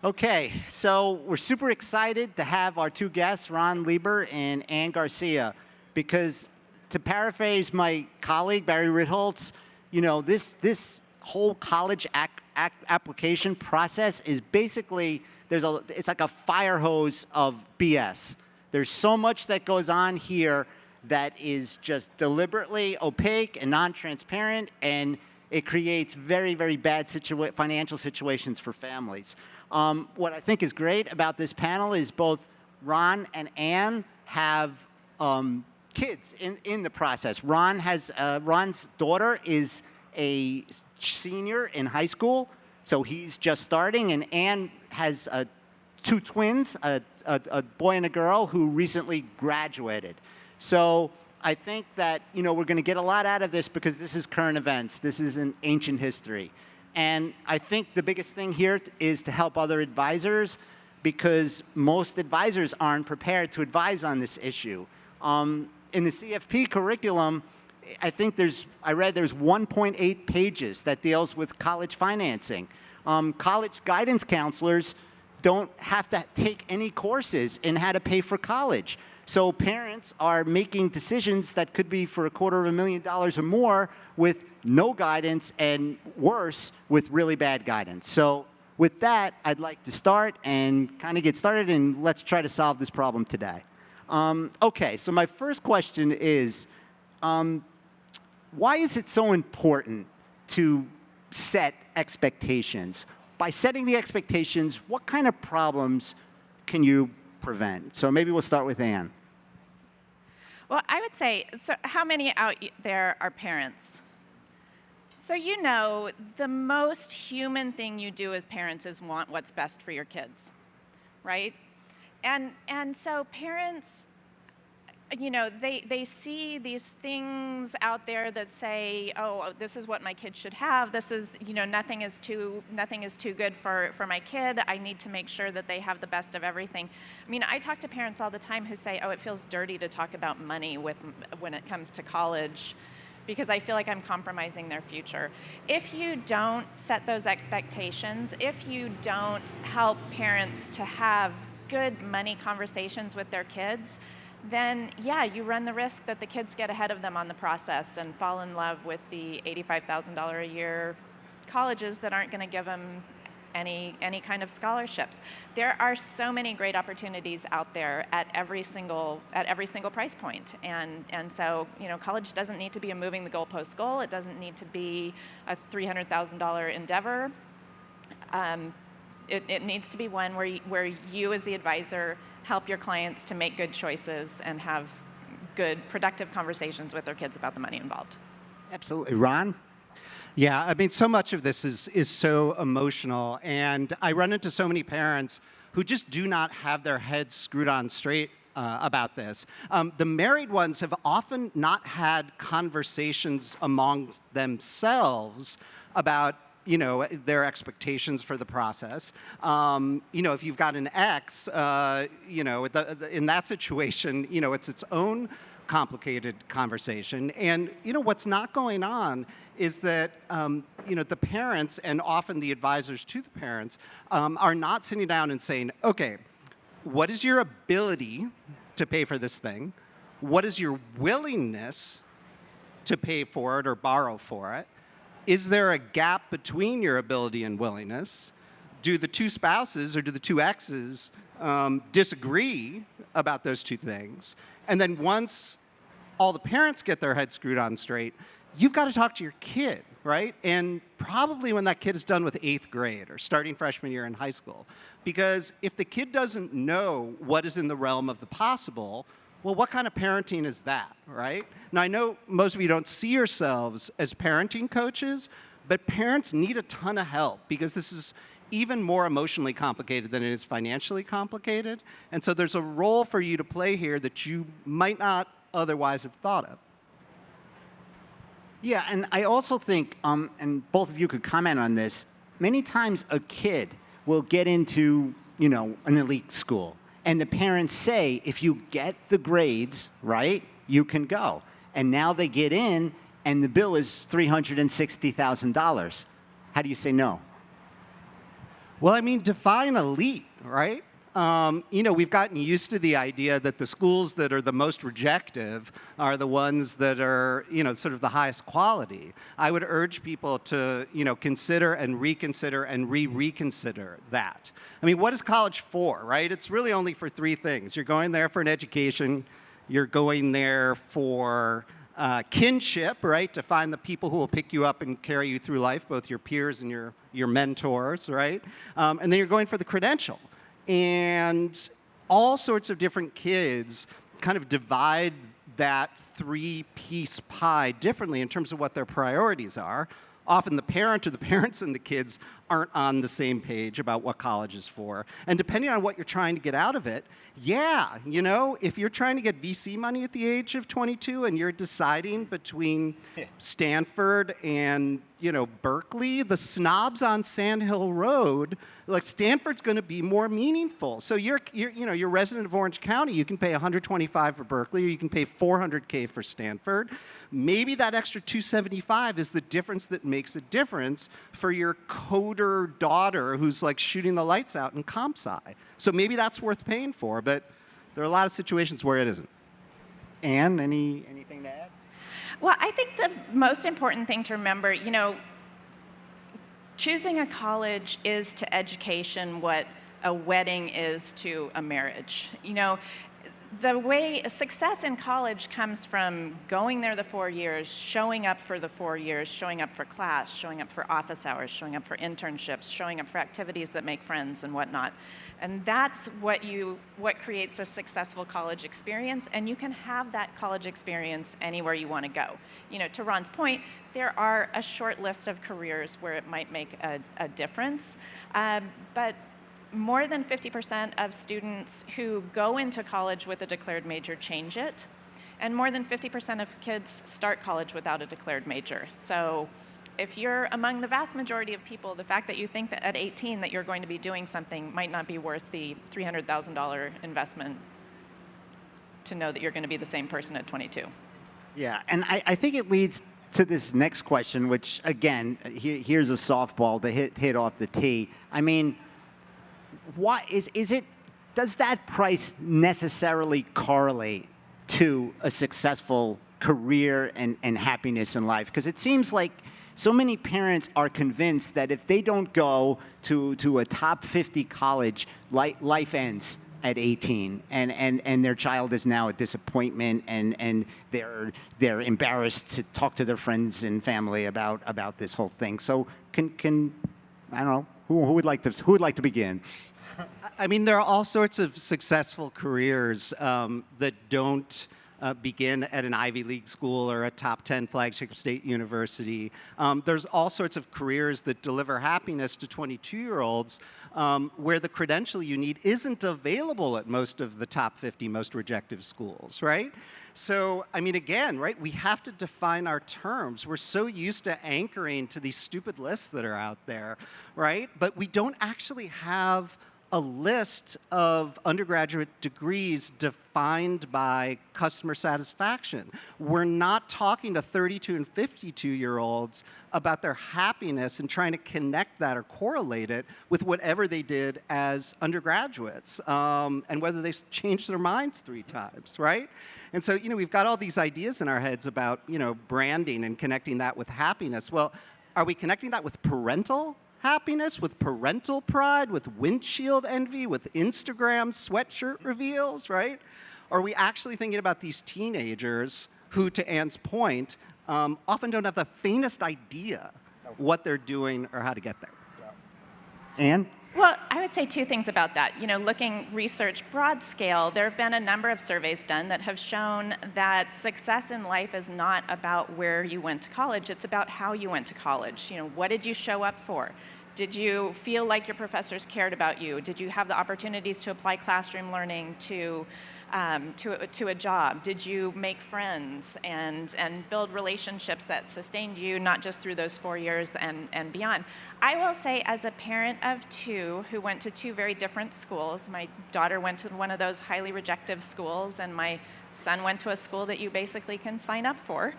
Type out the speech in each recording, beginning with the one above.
Okay, so we're super excited to have our two guests, Lieber and Ann Garcia, because to paraphrase my colleague, Barry Ritholtz, you know, this whole college application process is basically, it's like a fire hose of BS. There's so much that goes on here that is just deliberately opaque and non-transparent, and it creates very, very bad financial situations for families. What I think is great about this panel is both Ron and Ann have kids in the process. Ron's daughter is a senior in high school, so he's just starting, and Ann has two twins, a boy and a girl, who recently graduated. So I think that, you know, we're going to get a lot out of this because this is current events. This isn't ancient history. And I think the biggest thing here is to help other advisors, because most advisors aren't prepared to advise on this issue. In the CFP curriculum, I read there's 1.8 pages that deals with college financing. College guidance counselors don't have to take any courses in how to pay for college. So parents are making decisions that could be for $250,000 or more with no guidance, and worse, with really bad guidance. So with that, I'd like to start and kind of get started, and let's try to solve this problem today. Okay, so my first question is, why is it so important to set expectations? By setting the expectations, what kind of problems can you prevent? So maybe we'll start with Ann. Well, I would say, so how many out there are parents? So you know, the most human thing you do as parents is want what's best for your kids, right? And so parents, you know, they see these things out there that say, oh, this is what my kid should have. This is, you know, nothing is too good for my kid. I need to make sure that they have the best of everything. I mean, I talk to parents all the time who say, oh, it feels dirty to talk about money when it comes to college, because I feel like I'm compromising their future. If you don't set those expectations, if you don't help parents to have good money conversations with their kids, then yeah, you run the risk that the kids get ahead of them on the process and fall in love with the $85,000 a year colleges that aren't going to give them any kind of scholarships. There are so many great opportunities out there at every single price point, and so, you know, college doesn't need to be a moving the goalpost goal. It doesn't need to be a $300,000 endeavor. It needs to be one where you as the advisor help your clients to make good choices and have good, productive conversations with their kids about the money involved. Absolutely. Ron? Yeah, I mean, so much of this is so emotional, and I run into so many parents who just do not have their heads screwed on straight about this. The married ones have often not had conversations among themselves about, you know, their expectations for the process. You know, if you've got an ex, you know, in that situation, you know, it's its own complicated conversation. And, you know, what's not going on is that, you know, the parents, and often the advisors to the parents, are not sitting down and saying, okay, what is your ability to pay for this thing? What is your willingness to pay for it or borrow for it? Is there a gap between your ability and willingness? Do the two spouses or do the two exes disagree about those two things? And then once all the parents get their heads screwed on straight, you've got to talk to your kid, right? And probably when that kid is done with 8th grade or starting freshman year in high school. Because if the kid doesn't know what is in the realm of the possible, well, what kind of parenting is that, right? Now, I know most of you don't see yourselves as parenting coaches, but parents need a ton of help because this is even more emotionally complicated than it is financially complicated. And so there's a role for you to play here that you might not otherwise have thought of. Yeah, and I also think, and both of you could comment on this, many times a kid will get into, you know, an elite school, and the parents say, if you get the grades, right, you can go. And now they get in, and the bill is $360,000. How do you say no? Well, I mean, define elite, right? We've gotten used to the idea that the schools that are the most rejective are the ones that are, sort of the highest quality. I would urge people to, consider and reconsider and reconsider that. I mean, what is college for, right? It's really only for three things. You're going there for an education. You're going there for kinship, right, to find the people who will pick you up and carry you through life, both your peers and your mentors, right? And then you're going for the credential. And all sorts of different kids kind of divide that three-piece pie differently in terms of what their priorities are. Often the parent or the parents and the kids aren't on the same page about what college is for. And depending on what you're trying to get out of it, yeah, if you're trying to get VC money at the age of 22 and you're deciding between Stanford and, Berkeley, the snobs on Sand Hill Road, like Stanford's going to be more meaningful. So you're resident of Orange County, you can pay $125 for Berkeley, or you can pay $400K for Stanford. Maybe that extra $275 is the difference that makes a difference for your coder daughter who's like shooting the lights out in comp sci. So maybe that's worth paying for, but there are a lot of situations where it isn't. Anne, anything to add? Well, I think the most important thing to remember, choosing a college is to education what a wedding is to a marriage. The way success in college comes from going there the 4 years, showing up for the 4 years, showing up for class, showing up for office hours, showing up for internships, showing up for activities that make friends and whatnot. And that's what creates a successful college experience, and you can have that college experience anywhere you want to go. To Ron's point, there are a short list of careers where it might make a difference, but more than 50% of students who go into college with a declared major change it, and more than 50% of kids start college without a declared major. So if you're among the vast majority of people, the fact that you think that at 18 that you're going to be doing something might not be worth the $300,000 investment to know that you're going to be the same person at 22. Yeah, and I think it leads to this next question, which, again, here's a softball to hit off the tee. I mean, does that price necessarily correlate to a successful career and happiness in life? Because it seems like so many parents are convinced that if they don't go to a top 50 college, life ends at 18, and their child is now a disappointment, and they're embarrassed to talk to their friends and family about this whole thing. So can I don't know, who would like to begin? I mean, there are all sorts of successful careers that don't begin at an Ivy League school or a top 10 flagship state university. There's all sorts of careers that deliver happiness to 22-year-olds where the credential you need isn't available at most of the top 50 most rejected schools, right? So, I mean, again, right, we have to define our terms. We're so used to anchoring to these stupid lists that are out there, right? But we don't actually have a list of undergraduate degrees defined by customer satisfaction. We're not talking to 32 and 52-year-olds about their happiness and trying to connect that or correlate it with whatever they did as undergraduates and whether they changed their minds 3 times, right? And so, we've got all these ideas in our heads about, branding and connecting that with happiness. Well, are we connecting that with parental happiness, with parental pride, with windshield envy, with Instagram sweatshirt reveals, right? Or are we actually thinking about these teenagers who, to Anne's point, often don't have the faintest idea what they're doing or how to get there? Anne? Well, I would say 2 things about that. Looking research broad scale, there have been a number of surveys done that have shown that success in life is not about where you went to college, it's about how you went to college. What did you show up for? Did you feel like your professors cared about you? Did you have the opportunities to apply classroom learning to a job? Did you make friends and build relationships that sustained you, not just through those 4 years and beyond? I will say, as a parent of 2 who went to 2 very different schools, my daughter went to one of those highly rejective schools, and my son went to a school that you basically can sign up for.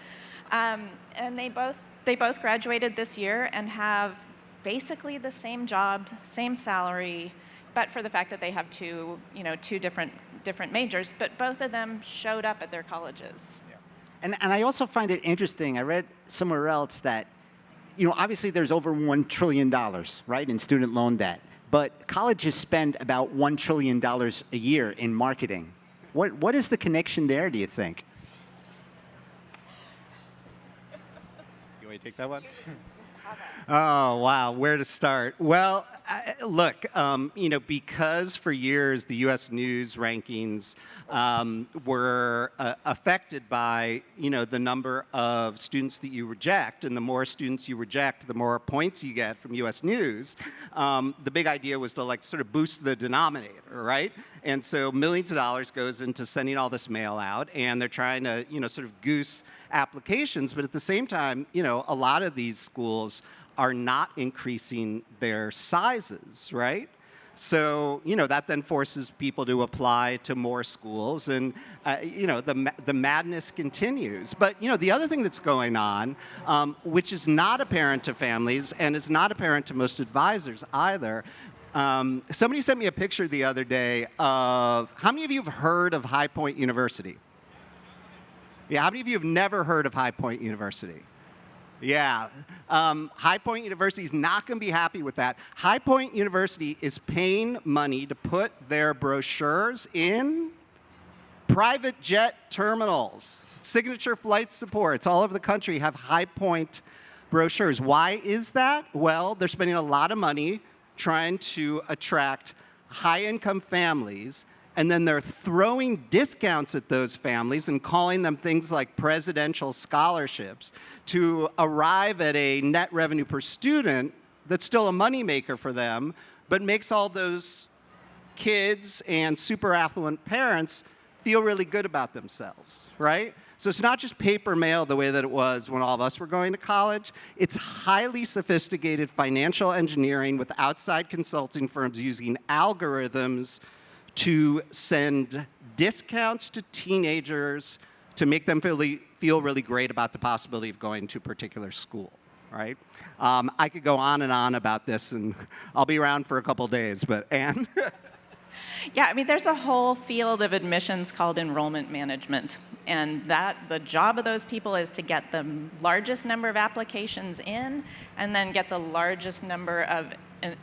And they both graduated this year and have basically the same job, same salary, but for the fact that they have two different majors, but both of them showed up at their colleges. And I also find it interesting. I read somewhere else that, obviously there's over $1 trillion, right, in student loan debt. But colleges spend about $1 trillion a year in marketing. What is the connection there, do you think? You want to take that one? Oh, wow, where to start? Well, look, because for years the U.S. News rankings were affected by, the number of students that you reject, and the more students you reject, the more points you get from U.S. News. The big idea was to sort of boost the denominator, right? And so millions of dollars goes into sending all this mail out, and they're trying to, sort of goose applications, but at the same time, a lot of these schools are not increasing their sizes, right? So, that then forces people to apply to more schools, and, the madness continues. But, the other thing that's going on, which is not apparent to families and is not apparent to most advisors either, somebody sent me a picture the other day of, how many of you have heard of Highpoint University? Yeah, how many of you have never heard of Highpoint University? Yeah, Highpoint University is not going to be happy with that. Highpoint University is paying money to put their brochures in private jet terminals. Signature flight supports all over the country have Highpoint brochures. Why is that? Well, they're spending a lot of money trying to attract high-income families, and then they're throwing discounts at those families and calling them things like presidential scholarships to arrive at a net revenue per student that's still a moneymaker for them, but makes all those kids and super affluent parents feel really good about themselves, right? So it's not just paper mail the way that it was when all of us were going to college. It's highly sophisticated financial engineering with outside consulting firms using algorithms to send discounts to teenagers to make them feel really great about the possibility of going to a particular school, right? I could go on and on about this, and I'll be around for a couple days, but Anne? Yeah, I mean, there's a whole field of admissions called enrollment management, and the job of those people is to get the largest number of applications in, and then get the largest number of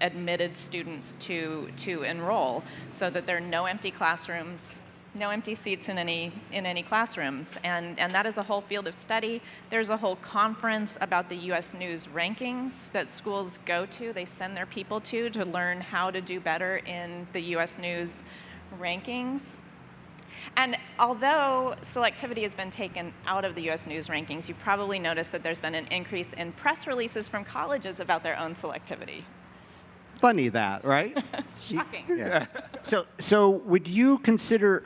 admitted students to enroll, so that there are no empty classrooms, no empty seats in any classrooms, and that is a whole field of study. There's a whole conference about the U.S. News rankings that schools go to. They send their people to learn how to do better in the U.S. News rankings. And although selectivity has been taken out of the U.S. News rankings, you probably noticed that there's been an increase in press releases from colleges about their own selectivity. Funny that, right? Shocking. Yeah. So would you consider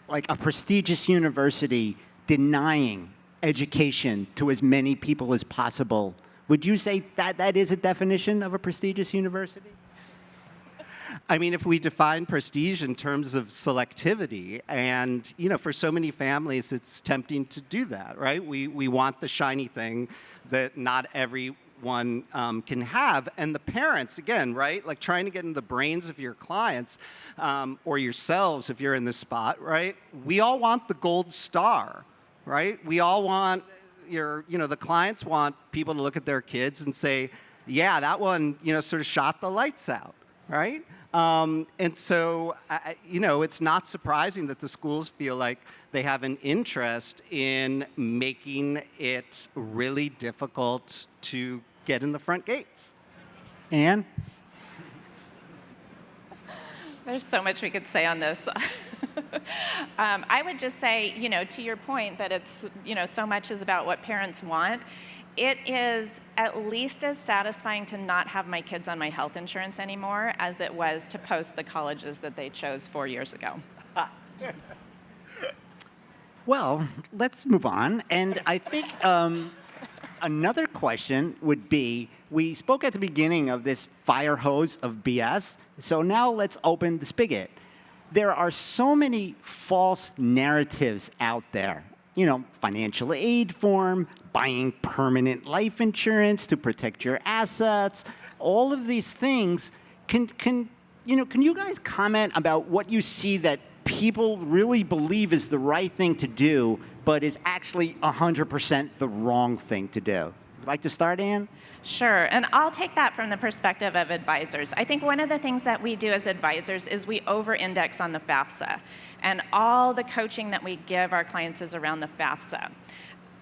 like a prestigious university denying education to as many people as possible? Would you say that is a definition of a prestigious university? I mean, if we define prestige in terms of selectivity, and for so many families, it's tempting to do that, right? We want the shiny thing that not everyone can have, and the parents, again, right? Like trying to get in the brains of your clients or yourselves if you're in this spot, right? We all want the gold star, right? We all want the clients want people to look at their kids and say, yeah, that one, sort of shot the lights out, right? And so, it's not surprising that the schools feel like they have an interest in making it really difficult to get in the front gates. Anne? There's so much we could say on this. I would just say, to your point that it's, so much is about what parents want. It is at least as satisfying to not have my kids on my health insurance anymore as it was to post the colleges that they chose 4 years ago. Well, let's move on. And I think another question would be, we spoke at the beginning of this fire hose of BS, so now let's open the spigot. There are so many false narratives out there financial aid form, buying permanent life insurance to protect your assets, all of these things. Can you guys comment about what you see that people really believe is the right thing to do, but is actually 100% the wrong thing to do? Would you like to start, Ann? Sure, and I'll take that from the perspective of advisors. I think one of the things that we do as advisors is we over-index on the FAFSA, and all the coaching that we give our clients is around the FAFSA.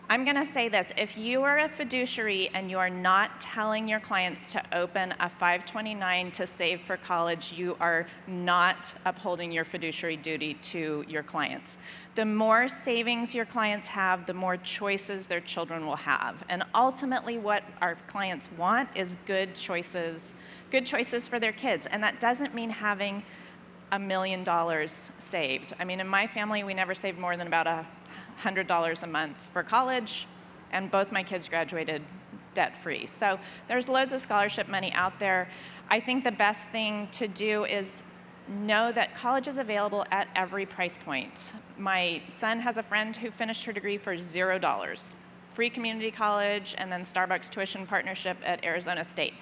I'm going to say this, if you are a fiduciary and you are not telling your clients to open a 529 to save for college, you are not upholding your fiduciary duty to your clients. The more savings your clients have, the more choices their children will have. And ultimately what our clients want is good choices for their kids. And that doesn't mean having $1 million saved. I mean, in my family, we never saved more than about $100 a month for college, and both my kids graduated debt-free. So there's loads of scholarship money out there. I think the best thing to do is know that college is available at every price point. My son has a friend who finished her degree for $0, free community college, and then Starbucks tuition partnership at Arizona State.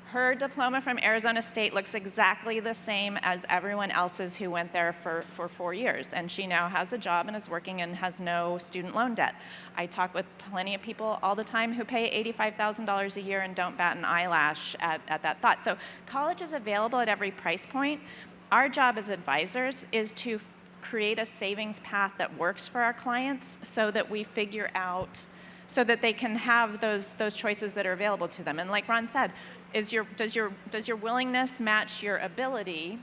Her diploma from Arizona State looks exactly the same as everyone else's who went there for 4 years. And she now has a job and is working and has no student loan debt. I talk with plenty of people all the time who pay $85,000 a year and don't bat an eyelash at that thought. So college is available at every price point. Our job as advisors is to create a savings path that works for our clients so that we figure out, so that they can have those choices that are available to them. And like Ron said, does your willingness match your ability?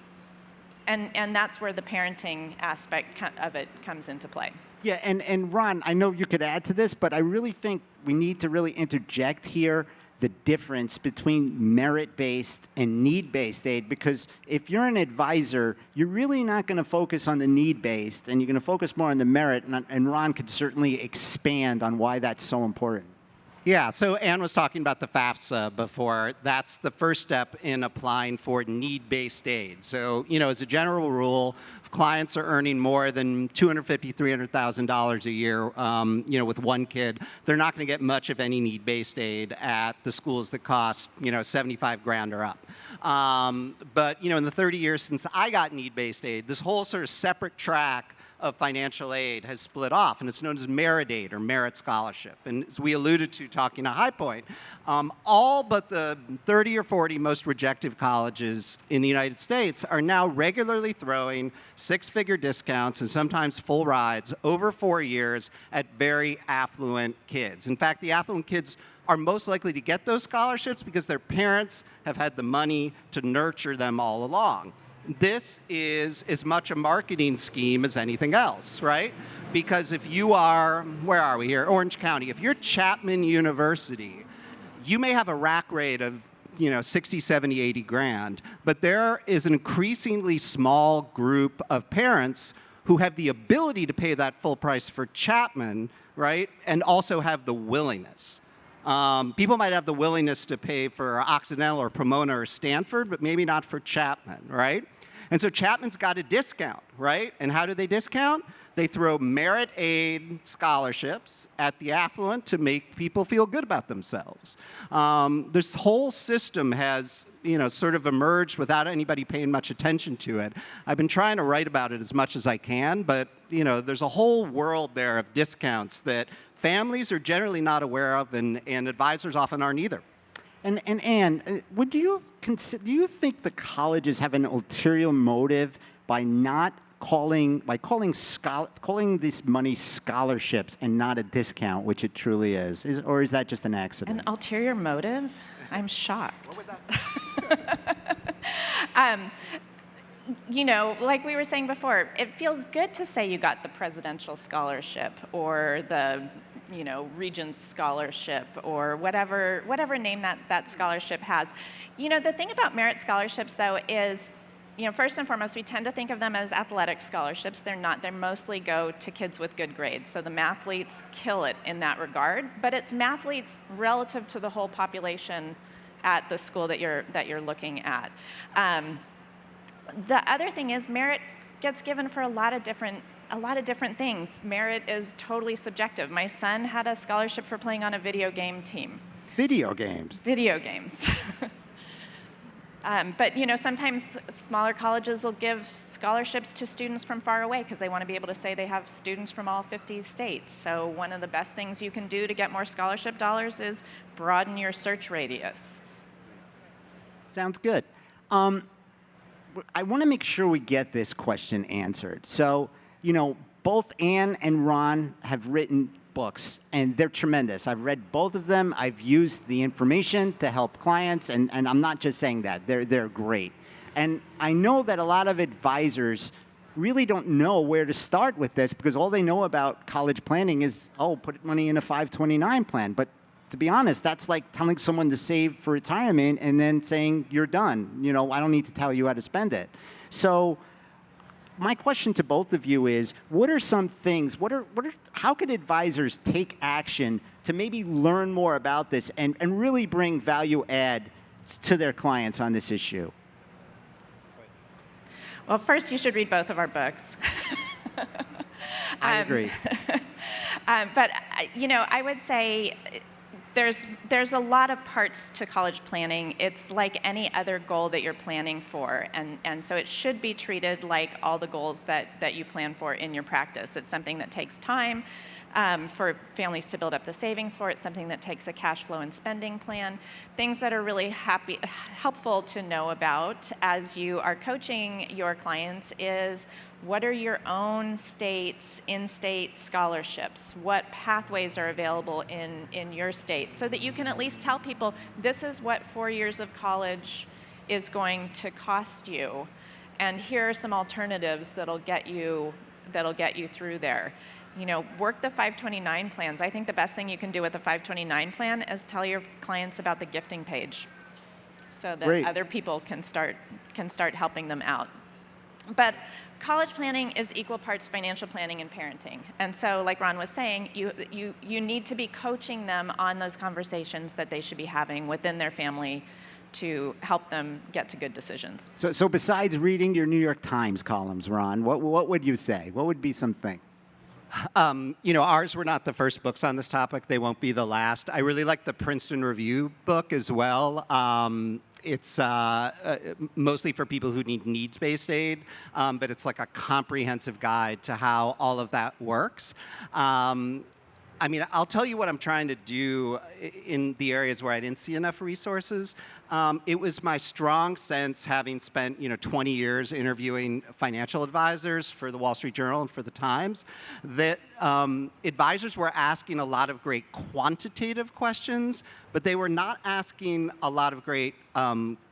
And that's where the parenting aspect of it comes into play. Yeah, and Ron, I know you could add to this, but I really think we need to really interject here the difference between merit-based and need-based aid, because if you're an advisor, you're really not going to focus on the need-based, and you're going to focus more on the merit, and Ron could certainly expand on why that's so important. Yeah, so Ann was talking about the FAFSA before. That's the first step in applying for need-based aid. So, as a general rule, if clients are earning more than $250,000, $300,000 a year, with one kid, they're not going to get much of any need-based aid at the schools that cost, $75,000 or up. But, in the 30 years since I got need-based aid, this whole sort of separate track of financial aid has split off, and it's known as merit aid or merit scholarship. And as we alluded to talking to Highpoint, all but the 30 or 40 most rejected colleges in the United States are now regularly throwing six-figure discounts and sometimes full rides over 4 years at very affluent kids. In fact, the affluent kids are most likely to get those scholarships because their parents have had the money to nurture them all along. This is as much a marketing scheme as anything else, right? Because if you are, where are we here? Orange County. If you're Chapman University, you may have a rack rate of 60, 70, 80 grand, but there is an increasingly small group of parents who have the ability to pay that full price for Chapman, right? And also have the willingness. People might have the willingness to pay for Occidental or Pomona or Stanford, but maybe not for Chapman, right? And so Chapman's got a discount, right? And how do they discount? They throw merit aid scholarships at the affluent to make people feel good about themselves. This whole system has, sort of emerged without anybody paying much attention to it. I've been trying to write about it as much as I can, but, there's a whole world there of discounts that families are generally not aware of, and advisors often aren't either. And Ann, do you think the colleges have an ulterior motive by not calling this money scholarships and not a discount, which it truly is? Or is that just an accident? An ulterior motive? I'm shocked. What would that be? Like we were saying before, it feels good to say you got the presidential scholarship or the Regents Scholarship or whatever name that scholarship has. The thing about merit scholarships, though, is, first and foremost, we tend to think of them as athletic scholarships. They're not. They mostly go to kids with good grades. So the mathletes kill it in that regard. But it's mathletes relative to the whole population at the school that you're looking at. The other thing is merit gets given for a lot of different a lot of different things. Merit is totally subjective. My son had a scholarship for playing on a video game team. Video games. Video games. But sometimes smaller colleges will give scholarships to students from far away because they want to be able to say they have students from all 50 states. So one of the best things you can do to get more scholarship dollars is broaden your search radius. Sounds good. I want to make sure we get this question answered. So, both Anne and Ron have written books, and they're tremendous. I've read both of them. I've used the information to help clients, and I'm not just saying that. They're great. And I know that a lot of advisors really don't know where to start with this because all they know about college planning is, put money in a 529 plan. But to be honest, that's like telling someone to save for retirement and then saying, you're done. I don't need to tell you how to spend it. So my question to both of you is, what are some things, how could advisors take action to maybe learn more about this and really bring value add to their clients on this issue? Well, first, you should read both of our books. I agree. But, I would say there's a lot of parts to college planning. It's like any other goal that you're planning for, and so it should be treated like all the goals that you plan for in your practice. It's something that takes time for families to build up the savings for. It's something that takes a cash flow and spending plan. Things that are really helpful to know about as you are coaching your clients is, what are your own state's in-state scholarships? What pathways are available in your state? So that you can at least tell people, this is what 4 years of college is going to cost you, and here are some alternatives that'll get you through there. Work the 529 plans. I think the best thing you can do with a 529 plan is tell your clients about the gifting page so that Great. Other people can start helping them out. But college planning is equal parts financial planning and parenting. And so, like Ron was saying, you need to be coaching them on those conversations that they should be having within their family to help them get to good decisions. So besides reading your New York Times columns, Ron, what would you say? What would be some things? Ours were not the first books on this topic. They won't be the last. I really like the Princeton Review book as well. It's mostly for people who need needs-based aid, but it's like a comprehensive guide to how all of that works. I'll tell you what I'm trying to do in the areas where I didn't see enough resources. It was my strong sense, having spent 20 years interviewing financial advisors for the Wall Street Journal and for the Times, that advisors were asking a lot of great quantitative questions, but they were not asking a lot of great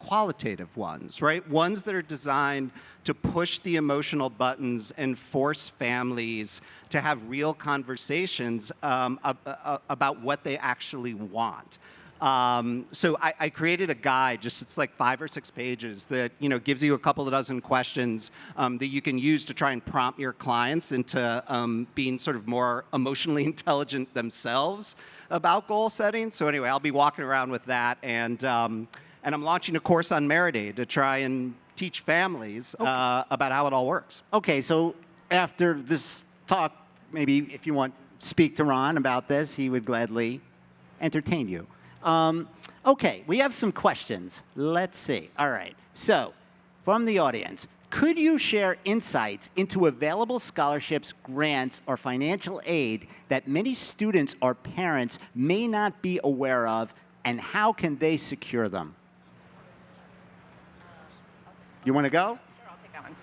qualitative ones, right? Ones that are designed to push the emotional buttons and force families to have real conversations about what they actually want. So I created a guide, it's like 5 or 6 pages that gives you a couple of dozen questions that you can use to try and prompt your clients into being sort of more emotionally intelligent themselves about goal setting. So anyway, I'll be walking around with that, and I'm launching a course on Merit Aid to try and teach families about how it all works. Okay, so after this talk, maybe if you want to speak to Ron about this, he would gladly entertain you. Okay, we have some questions. Let's see. All right. So, from the audience, could you share insights into available scholarships, grants, or financial aid that many students or parents may not be aware of, and how can they secure them? You want to go? Sure, I'll take that one.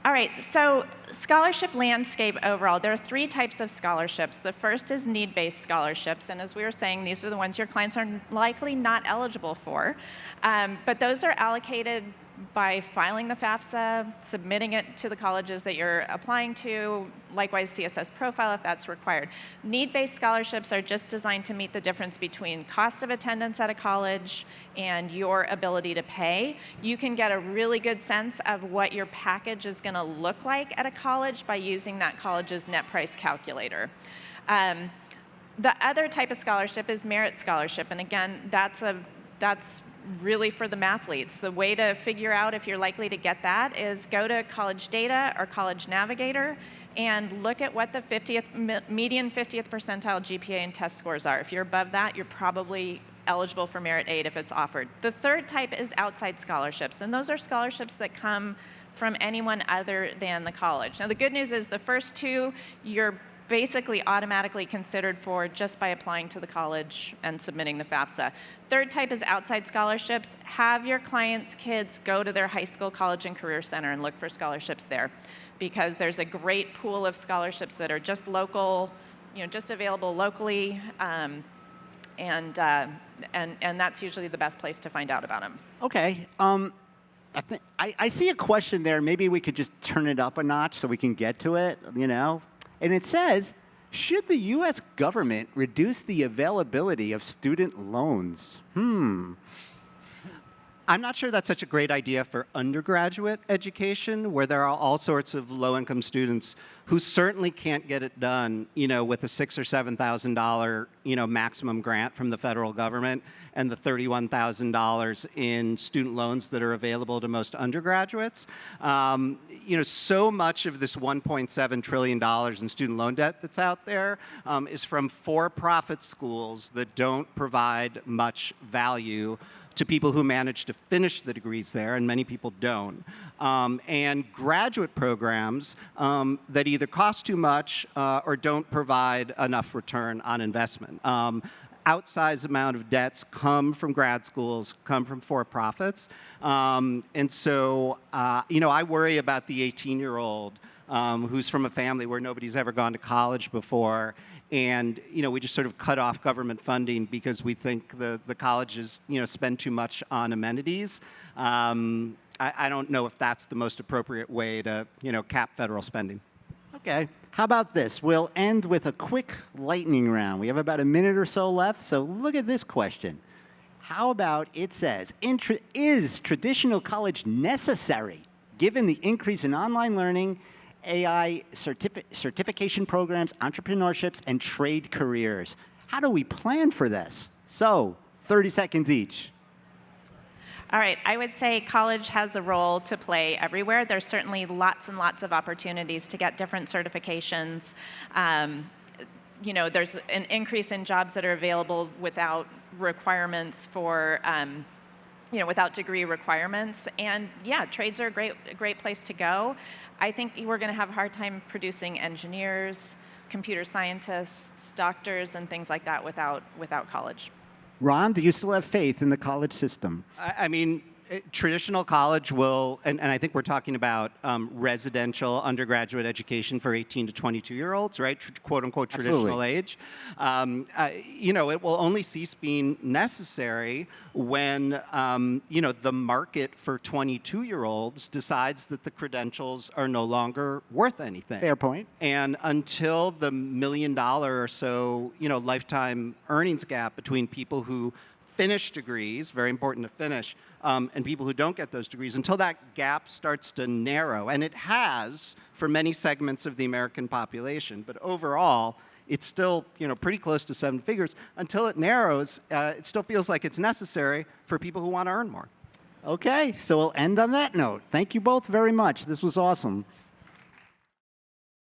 All right, so scholarship landscape overall, there are 3 types of scholarships. The first is need-based scholarships, and as we were saying, these are the ones your clients are likely not eligible for. But those are allocated by filing the FAFSA, submitting it to the colleges that you're applying to, likewise CSS profile if that's required. Need-based scholarships are just designed to meet the difference between cost of attendance at a college and your ability to pay. You can get a really good sense of what your package is going to look like at a college by using that college's net price calculator. The other type of scholarship is merit scholarship, and again, that's really for the mathletes. The way to figure out if you're likely to get that is go to College Data or College Navigator and look at what the median 50th percentile GPA and test scores are. If you're above that, you're probably eligible for merit aid if it's offered. The third type is outside scholarships, and those are scholarships that come from anyone other than the college. Now, the good news is the first two, you're basically automatically considered for just by applying to the college and submitting the FAFSA. Third type is outside scholarships. Have your clients' kids go to their high school, college, and career center and look for scholarships there, because there's a great pool of scholarships that are just local, just available locally, and that's usually the best place to find out about them. Okay. I see a question there. Maybe we could just turn it up a notch so we can get to it, And it says, should the U.S. government reduce the availability of student loans? I'm not sure that's such a great idea for undergraduate education, where there are all sorts of low-income students who certainly can't get it done, with a $6,000 or $7,000, maximum grant from the federal government and the $31,000 in student loans that are available to most undergraduates. So much of this $1.7 trillion in student loan debt that's out there is from for-profit schools that don't provide much value to people who manage to finish the degrees there, and many people don't. And graduate programs that either cost too much or don't provide enough return on investment. Outsized amount of debts come from grad schools, come from for-profits. And so, I worry about the 18-year-old who's from a family where nobody's ever gone to college before, and we just sort of cut off government funding because we think the colleges spend too much on amenities. I don't know if that's the most appropriate way to cap federal spending. Okay. How about this? We'll end with a quick lightning round. We have about a minute or so left, so look at this question. How about it says, is traditional college necessary given the increase in online learning, AI certification programs, entrepreneurships, and trade careers? How do we plan for this? So, 30 seconds each. All right, I would say college has a role to play everywhere. There's certainly lots and lots of opportunities to get different certifications. There's an increase in jobs that are available without requirements for, without degree requirements. And yeah, trades are a great place to go. I think we're going to have a hard time producing engineers, computer scientists, doctors, and things like that without college. Ron, do you still have faith in the college system? I mean, traditional college will, and I think we're talking about residential undergraduate education for 18 to 22-year-olds, right? Quote unquote traditional age. It will only cease being necessary when, the market for 22-year-olds decides that the credentials are no longer worth anything. Fair point. And until the $1 million or so, lifetime earnings gap between people who finish degrees, very important to finish, and people who don't get those degrees, until that gap starts to narrow, and it has for many segments of the American population, but overall, it's still pretty close to 7 figures. Until it narrows, it still feels like it's necessary for people who want to earn more. Okay, so we'll end on that note. Thank you both very much. This was awesome.